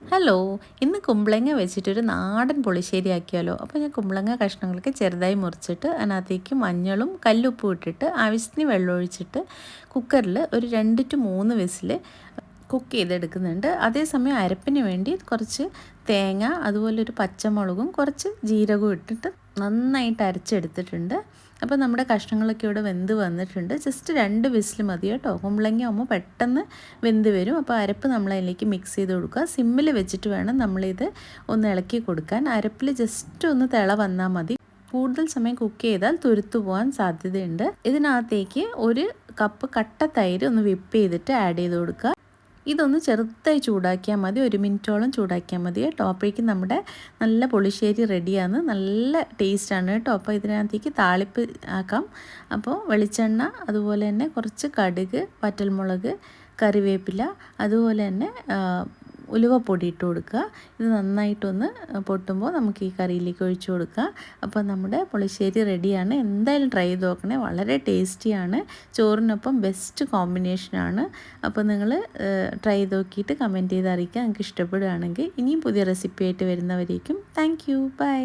Hello, ഇന്ന് കുമ്പളങ്ങ വെച്ചിട്ടൊരു നാടൻ പുളിശ്ശേരി ആക്കിയാലോ. അപ്പോൾ ഞാൻ കുമ്പളങ്ങ കഷ്ണങ്ങൾക്ക് ചെറുതായി മുറിച്ചിട്ട് അതിനകത്തേക്ക് മഞ്ഞളും കല്ലുപ്പും ഇട്ടിട്ട് ആവശ്യത്തിന് വെള്ളം ഒഴിച്ചിട്ട് കുക്കറിൽ ഒരു 2 to 3 വിസിൽ കുക്ക് ചെയ്തെടുക്കുന്നുണ്ട്. അതേസമയം അരപ്പിന് വേണ്ടി കുറച്ച് തേങ്ങ, അതുപോലെ ഒരു പച്ചമുളകും കുറച്ച് ജീരകവും ഇട്ടിട്ട് നന്നായിട്ട് അരച്ചെടുത്തിട്ടുണ്ട്. അപ്പോൾ നമ്മുടെ കഷ്ണങ്ങളൊക്കെ ഇവിടെ വെന്ത് വന്നിട്ടുണ്ട്. ജസ്റ്റ് 2 വിസിൽ മതി കേട്ടോ. കുമ്പളങ്ങ ആകുമ്പോൾ പെട്ടെന്ന് വെന്ത് വരും. അപ്പോൾ അരപ്പ് നമ്മളതിലേക്ക് മിക്സ് ചെയ്ത് കൊടുക്കുക. സിമ്മിൽ വെച്ചിട്ട് വേണം നമ്മളിത് ഒന്ന് ഇളക്കി കൊടുക്കാൻ. അരപ്പിൽ ജസ്റ്റ് ഒന്ന് തിള വന്നാൽ മതി. കൂടുതൽ സമയം കുക്ക് ചെയ്താൽ തുരുത്തു പോകാൻ സാധ്യതയുണ്ട്. ഇതിനകത്തേക്ക് 1 കപ്പ് കട്ട തൈര് ഒന്ന് വിപ്പ് ചെയ്തിട്ട് ആഡ് ചെയ്ത് കൊടുക്കുക. ഇതൊന്ന് ചെറുതായി ചൂടാക്കിയാൽ മതി, 1 മിനിറ്റോളം ചൂടാക്കിയാൽ മതി കേട്ടോ. അപ്പോഴേക്കും നമ്മുടെ നല്ല പുളിശ്ശേരി റെഡിയാണ്. നല്ല ടേസ്റ്റാണ് കേട്ടോ. അപ്പോൾ ഇതിനകത്തേക്ക് താളിപ്പ് ആക്കാം. അപ്പോൾ വെളിച്ചെണ്ണ, അതുപോലെ തന്നെ കുറച്ച് കടുക്, വറ്റൽമുളക്, കറിവേപ്പില, അതുപോലെ തന്നെ ഉലുവപ്പൊടി ഇട്ട് കൊടുക്കുക. ഇത് നന്നായിട്ടൊന്ന് പൊട്ടുമ്പോൾ നമുക്ക് ഈ കറിയിലേക്ക് ഒഴിച്ചു കൊടുക്കുക. അപ്പോൾ നമ്മുടെ പുളിശ്ശേരി റെഡിയാണ്. എന്തായാലും ട്രൈ ചെയ്ത് നോക്കണേ, വളരെ ടേസ്റ്റിയാണ്. ചോറിനൊപ്പം ബെസ്റ്റ് കോമ്പിനേഷനാണ്. അപ്പോൾ നിങ്ങൾ ട്രൈ ചെയ്ത് നോക്കിയിട്ട് കമൻറ്റ് ചെയ്ത് അറിയിക്കുക നിങ്ങൾക്ക് ഇഷ്ടപ്പെടുകയാണെങ്കിൽ. ഇനിയും പുതിയ റെസിപ്പി ആയിട്ട് വരുന്നവരേക്കും താങ്ക് യു, ബൈ.